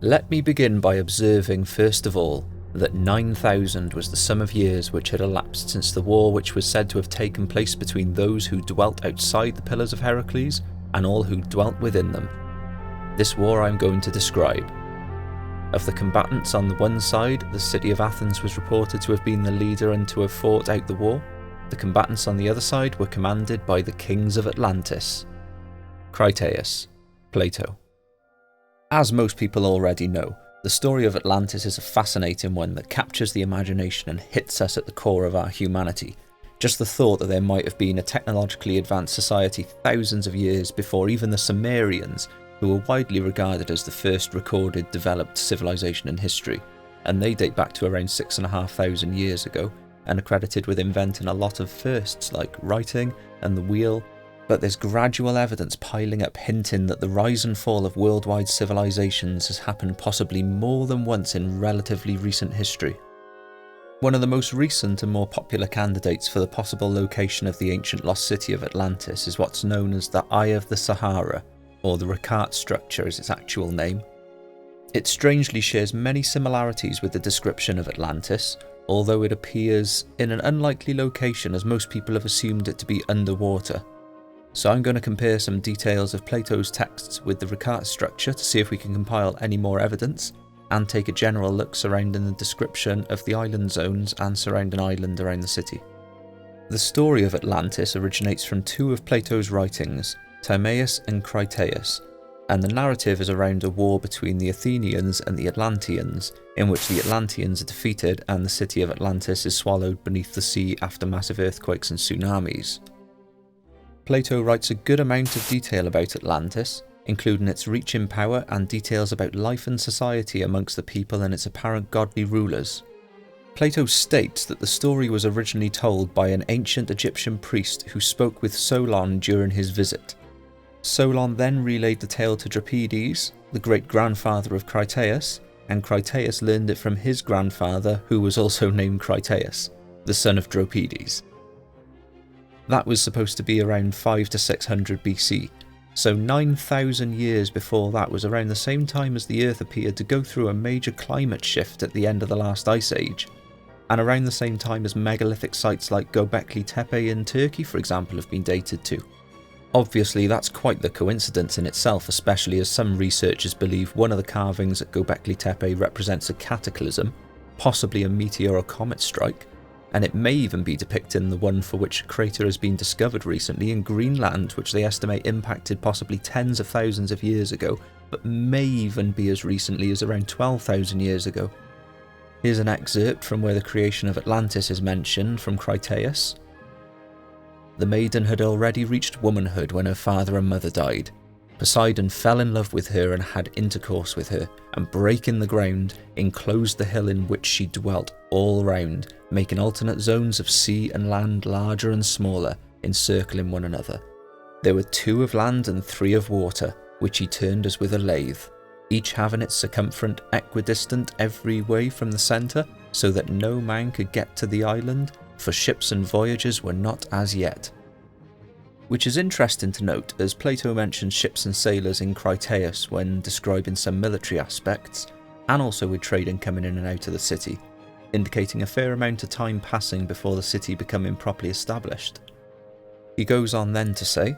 Let me begin by observing, first of all, that 9,000 was the sum of years which had elapsed since the war which was said to have taken place between those who dwelt outside the Pillars of Heracles and all who dwelt within them. This war I am going to describe. Of the combatants on the one side, the City of Athens was reported to have been the leader and to have fought out the war. The combatants on the other side were commanded by the kings of Atlantis. Critaeus, Plato. As most people already know, the story of Atlantis is a fascinating one that captures the imagination and hits us at the core of our humanity. Just the thought that there might have been a technologically advanced society thousands of years before even the Sumerians, who were widely regarded as the first recorded developed civilization in history, and they date back to around 6,500 years ago, and are credited with inventing a lot of firsts like writing and the wheel. But there's gradual evidence piling up hinting that the rise and fall of worldwide civilizations has happened possibly more than once in relatively recent history. One of the most recent and more popular candidates for the possible location of the ancient lost city of Atlantis is what's known as the Eye of the Sahara, or the Richat Structure is its actual name. It strangely shares many similarities with the description of Atlantis, although it appears in an unlikely location as most people have assumed it to be underwater. So I'm going to compare some details of Plato's texts with the Richat Structure to see if we can compile any more evidence, and take a general look surrounding the description of the island zones and surrounding island around the city. The story of Atlantis originates from two of Plato's writings, Timaeus and Critaeus, and the narrative is around a war between the Athenians and the Atlanteans, in which the Atlanteans are defeated and the city of Atlantis is swallowed beneath the sea after massive earthquakes and tsunamis. Plato writes a good amount of detail about Atlantis, including its reach in power and details about life and society amongst the people and its apparent godly rulers. Plato states that the story was originally told by an ancient Egyptian priest who spoke with Solon during his visit. Solon then relayed the tale to Drapides, the great-grandfather of Critaeus, and Critaeus learned it from his grandfather, who was also named Critaeus, the son of Drapides. That was supposed to be around 5 to 600 BC, so 9,000 years before that was around the same time as the Earth appeared to go through a major climate shift at the end of the last ice age, and around the same time as megalithic sites like Göbekli Tepe in Turkey, for example, have been dated to. Obviously, that's quite the coincidence in itself, especially as some researchers believe one of the carvings at Göbekli Tepe represents a cataclysm, possibly a meteor or comet strike, and it may even be depicting the one for which a crater has been discovered recently in Greenland, which they estimate impacted possibly tens of thousands of years ago, but may even be as recently as around 12,000 years ago. Here's an excerpt from where the creation of Atlantis is mentioned from Critaeus. The maiden had already reached womanhood when her father and mother died. Poseidon fell in love with her and had intercourse with her, and breaking the ground, enclosed the hill in which she dwelt all round, making alternate zones of sea and land larger and smaller, encircling one another. There were 2 of land and 3 of water, which he turned as with a lathe, each having its circumference equidistant every way from the centre, so that no man could get to the island, for ships and voyages were not as yet. Which is interesting to note, as Plato mentions ships and sailors in Critaeus when describing some military aspects, and also with trading coming in and out of the city, indicating a fair amount of time passing before the city becoming properly established. He goes on then to say,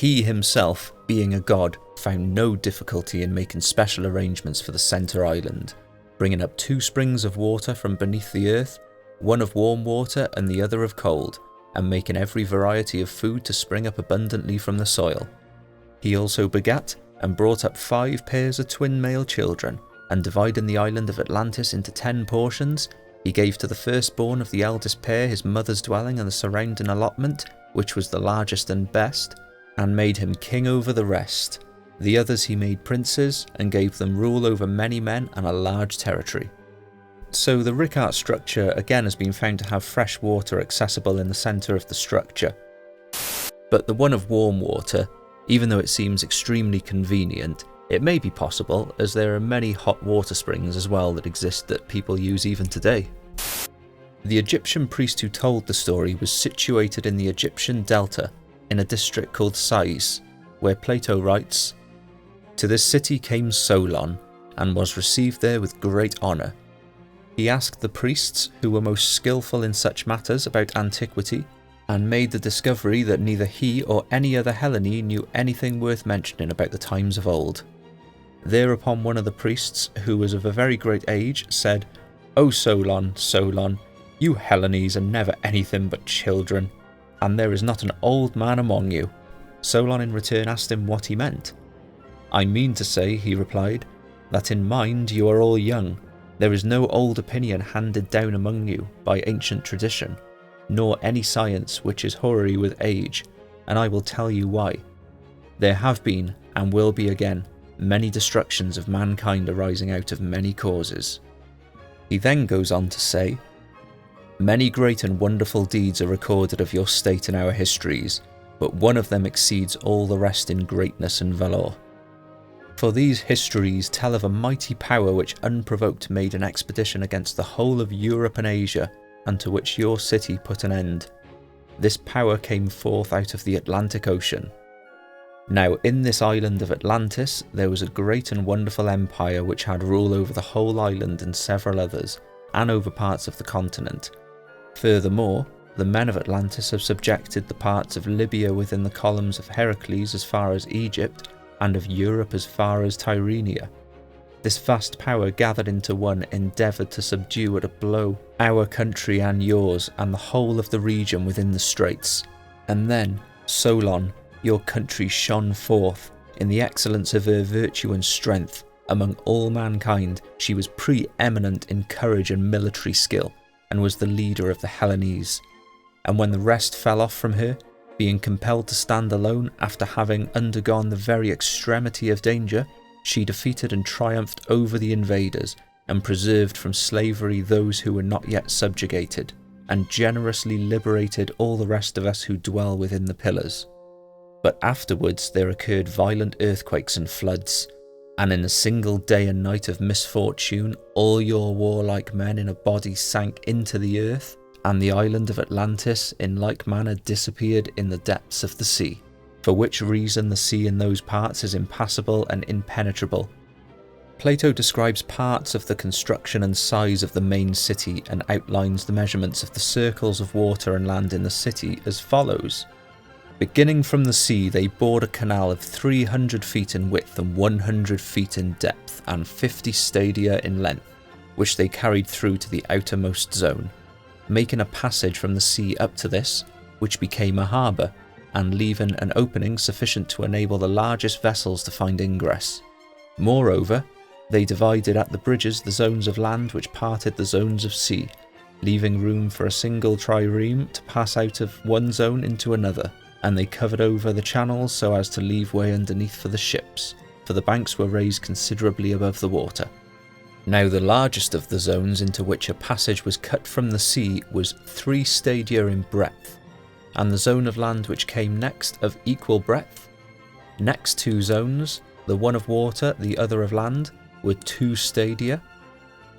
he himself, being a god, found no difficulty in making special arrangements for the centre island, bringing up 2 springs of water from beneath the earth, one of warm water and the other of cold, and making every variety of food to spring up abundantly from the soil. He also begat and brought up 5 pairs of twin male children, and dividing the island of Atlantis into 10 portions, he gave to the firstborn of the eldest pair his mother's dwelling and the surrounding allotment, which was the largest and best, and made him king over the rest. The others he made princes, and gave them rule over many men and a large territory. So the Richat structure again has been found to have fresh water accessible in the centre of the structure. But the one of warm water, even though it seems extremely convenient, it may be possible as there are many hot water springs as well that exist that people use even today. The Egyptian priest who told the story was situated in the Egyptian delta in a district called Sais, where Plato writes, "To this city came Solon, and was received there with great honour. He asked the priests who were most skilful in such matters about antiquity, and made the discovery that neither he or any other Hellene knew anything worth mentioning about the times of old. Thereupon one of the priests, who was of a very great age, said, "O Solon, Solon, you Hellenes are never anything but children, and there is not an old man among you." Solon in return asked him what he meant. "I mean to say," he replied, "that in mind you are all young. There is no old opinion handed down among you by ancient tradition, nor any science which is hoary with age, and I will tell you why. There have been, and will be again, many destructions of mankind arising out of many causes." He then goes on to say, "Many great and wonderful deeds are recorded of your state in our histories, but one of them exceeds all the rest in greatness and valour. For these histories tell of a mighty power which unprovoked made an expedition against the whole of Europe and Asia, and to which your city put an end. This power came forth out of the Atlantic Ocean. Now in this island of Atlantis there was a great and wonderful empire which had rule over the whole island and several others, and over parts of the continent. Furthermore, the men of Atlantis have subjected the parts of Libya within the columns of Heracles as far as Egypt, and of Europe as far as Tyrrhenia. This vast power gathered into one endeavoured to subdue at a blow our country and yours, and the whole of the region within the straits. And then, Solon, your country shone forth. In the excellence of her virtue and strength, among all mankind, she was pre-eminent in courage and military skill, and was the leader of the Hellenes. And when the rest fell off from her, being compelled to stand alone after having undergone the very extremity of danger, she defeated and triumphed over the invaders, and preserved from slavery those who were not yet subjugated, and generously liberated all the rest of us who dwell within the pillars. But afterwards there occurred violent earthquakes and floods, and in a single day and night of misfortune all your warlike men in a body sank into the earth, and the island of Atlantis in like manner disappeared in the depths of the sea, for which reason the sea in those parts is impassable and impenetrable. Plato describes parts of the construction and size of the main city, and outlines the measurements of the circles of water and land in the city as follows. Beginning from the sea, they bored a canal of 300 feet in width and 100 feet in depth, and 50 stadia in length, which they carried through to the outermost zone, making a passage from the sea up to this, which became a harbour, and leaving an opening sufficient to enable the largest vessels to find ingress. Moreover, they divided at the bridges the zones of land which parted the zones of sea, leaving room for a single trireme to pass out of one zone into another, and they covered over the channels so as to leave way underneath for the ships, for the banks were raised considerably above the water. Now the largest of the zones into which a passage was cut from the sea was 3 stadia in breadth, and the zone of land which came next of equal breadth. Next 2 zones, the one of water, the other of land, were 2 stadia,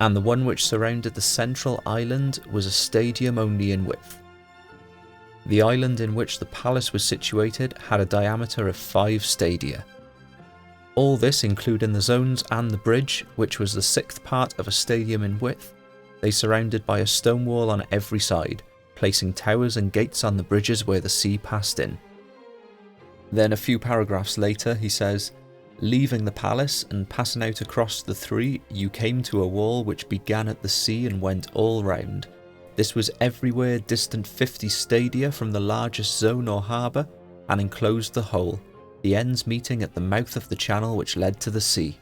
and the one which surrounded the central island was a stadium only in width. The island in which the palace was situated had a diameter of 5 stadia. All this including the zones and the bridge, which was the 6th part of a stadium in width. They surrounded by a stone wall on every side, placing towers and gates on the bridges where the sea passed in. Then a few paragraphs later he says, "Leaving the palace and passing out across the 3, you came to a wall which began at the sea and went all round. This was everywhere distant 50 stadia from the largest zone or harbour, and enclosed the whole, the ends meeting at the mouth of the channel which led to the sea."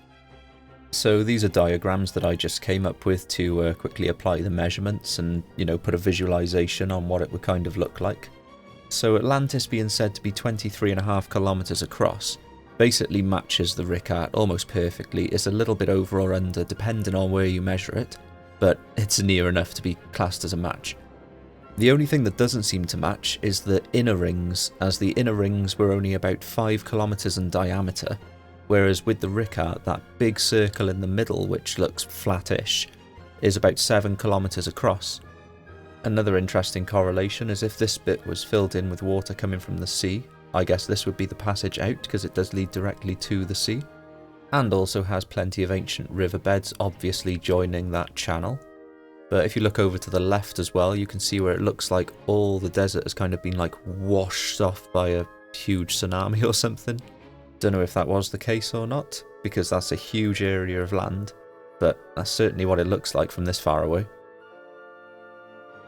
So these are diagrams that I just came up with to quickly apply the measurements and, put a visualization on what it would kind of look like. So Atlantis being said to be 23.5 kilometers across basically matches the Richat almost perfectly. It's a little bit over or under depending on where you measure it, but it's near enough to be classed as a match. The only thing that doesn't seem to match is the inner rings, as the inner rings were only about 5 kilometers in diameter, whereas with the Richat, that big circle in the middle, which looks flattish, is about 7 kilometers across. Another interesting correlation is if this bit was filled in with water coming from the sea, I guess this would be the passage out because it does lead directly to the sea. and also has plenty of ancient riverbeds obviously joining that channel. But if you look over to the left as well, you can see where it looks like all the desert has kind of been like washed off by a huge tsunami or something. Don't know if that was the case or not, because that's a huge area of land, but that's certainly what it looks like from this far away.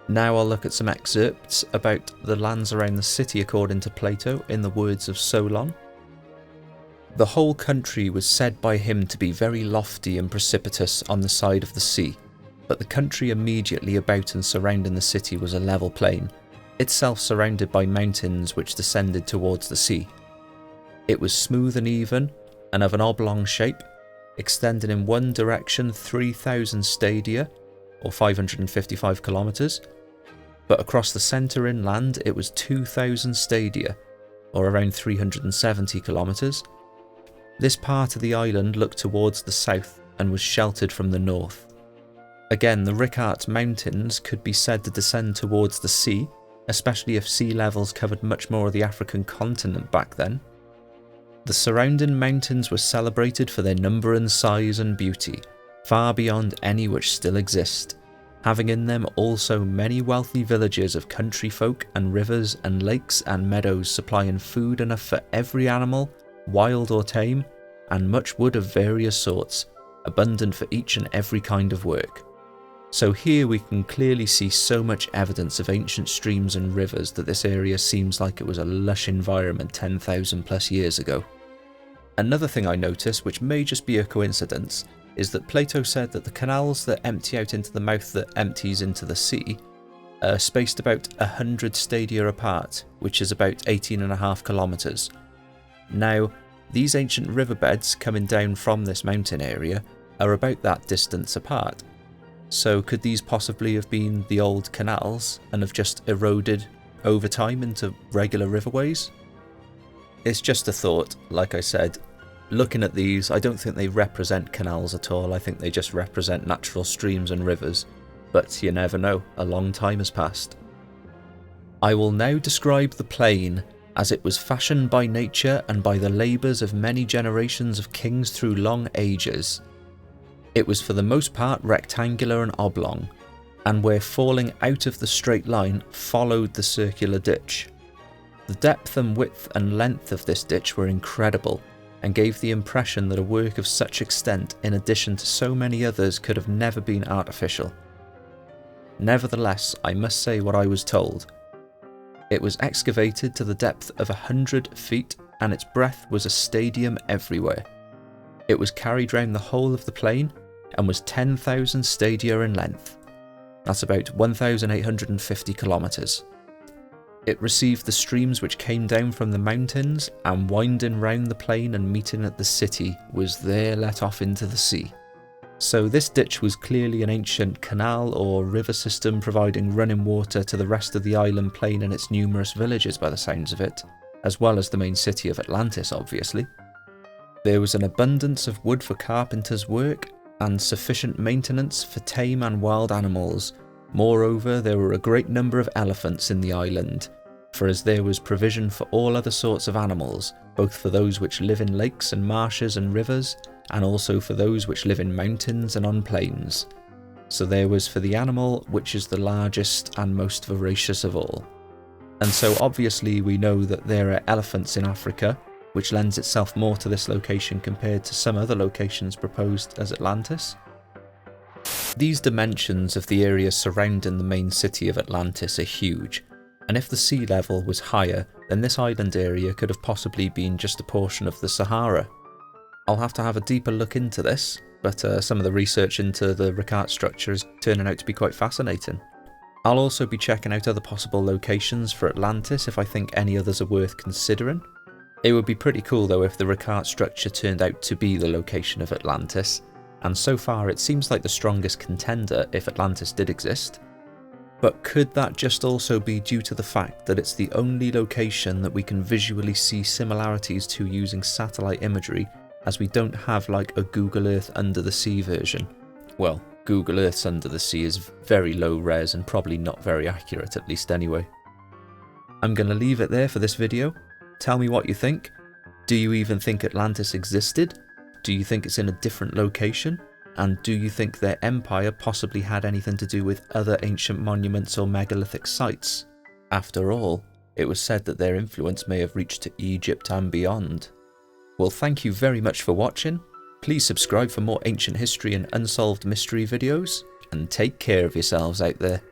Now I'll look at some excerpts about the lands around the city according to Plato, in the words of Solon. The whole country was said by him to be very lofty and precipitous on the side of the sea, but the country immediately about and surrounding the city was a level plain, itself surrounded by mountains which descended towards the sea. It was smooth and even, and of an oblong shape, extending in one direction 3,000 stadia, or 555 kilometres, but across the centre inland it was 2,000 stadia, or around 370 kilometres. This part of the island looked towards the south and was sheltered from the north. Again, the Richat Mountains could be said to descend towards the sea, especially if sea levels covered much more of the African continent back then. The surrounding mountains were celebrated for their number and size and beauty, far beyond any which still exist, having in them also many wealthy villages of country folk and rivers and lakes and meadows supplying food enough for every animal, wild or tame, and much wood of various sorts, abundant for each and every kind of work. So here we can clearly see so much evidence of ancient streams and rivers that this area seems like it was a lush environment 10,000 plus years ago. Another thing I noticed, which may just be a coincidence, is that Plato said that the canals that empty out into the mouth that empties into the sea are spaced about 100 stadia apart, which is about 18.5 kilometres. Now, these ancient riverbeds coming down from this mountain area are about that distance apart. So could these possibly have been the old canals and have just eroded over time into regular riverways? It's just a thought, like I said. Looking at these, I don't think they represent canals at all, I think they just represent natural streams and rivers. But you never know, a long time has passed. I will now describe the plain as it was fashioned by nature and by the labours of many generations of kings through long ages. It was for the most part rectangular and oblong, and where falling out of the straight line followed the circular ditch. The depth and width and length of this ditch were incredible, and gave the impression that a work of such extent, in addition to so many others, could have never been artificial. Nevertheless, I must say what I was told. It was excavated to the depth of 100 feet, and its breadth was a stadium everywhere. It was carried round the whole of the plain, and was 10,000 stadia in length. That's about 1,850 kilometres. It received the streams which came down from the mountains, and winding round the plain and meeting at the city, was there let off into the sea. So this ditch was clearly an ancient canal or river system providing running water to the rest of the island plain and its numerous villages by the sounds of it, as well as the main city of Atlantis obviously. There was an abundance of wood for carpenters' work, and sufficient maintenance for tame and wild animals. Moreover, there were a great number of elephants in the island, for as there was provision for all other sorts of animals, both for those which live in lakes and marshes and rivers, and also for those which live in mountains and on plains. So there was for the animal which is the largest and most voracious of all. And so obviously we know that there are elephants in Africa, which lends itself more to this location compared to some other locations proposed as Atlantis. These dimensions of the area surrounding the main city of Atlantis are huge, and if the sea level was higher, then this island area could have possibly been just a portion of the Sahara. I'll have to have a deeper look into this, but some of the research into the Richat Structure is turning out to be quite fascinating. I'll also be checking out other possible locations for Atlantis if I think any others are worth considering. It would be pretty cool though if the Richat Structure turned out to be the location of Atlantis, and so far it seems like the strongest contender if Atlantis did exist. But could that just also be due to the fact that it's the only location that we can visually see similarities to using satellite imagery, as we don't have like a Google Earth under the sea version? Well, Google Earth's under the sea is very low res and probably not very accurate, at least anyway. I'm going to leave it there for this video. Tell me what you think. Do you even think Atlantis existed? Do you think it's in a different location? And do you think their empire possibly had anything to do with other ancient monuments or megalithic sites? After all, it was said that their influence may have reached to Egypt and beyond. Well, thank you very much for watching. Please subscribe for more ancient history and unsolved mystery videos, and take care of yourselves out there.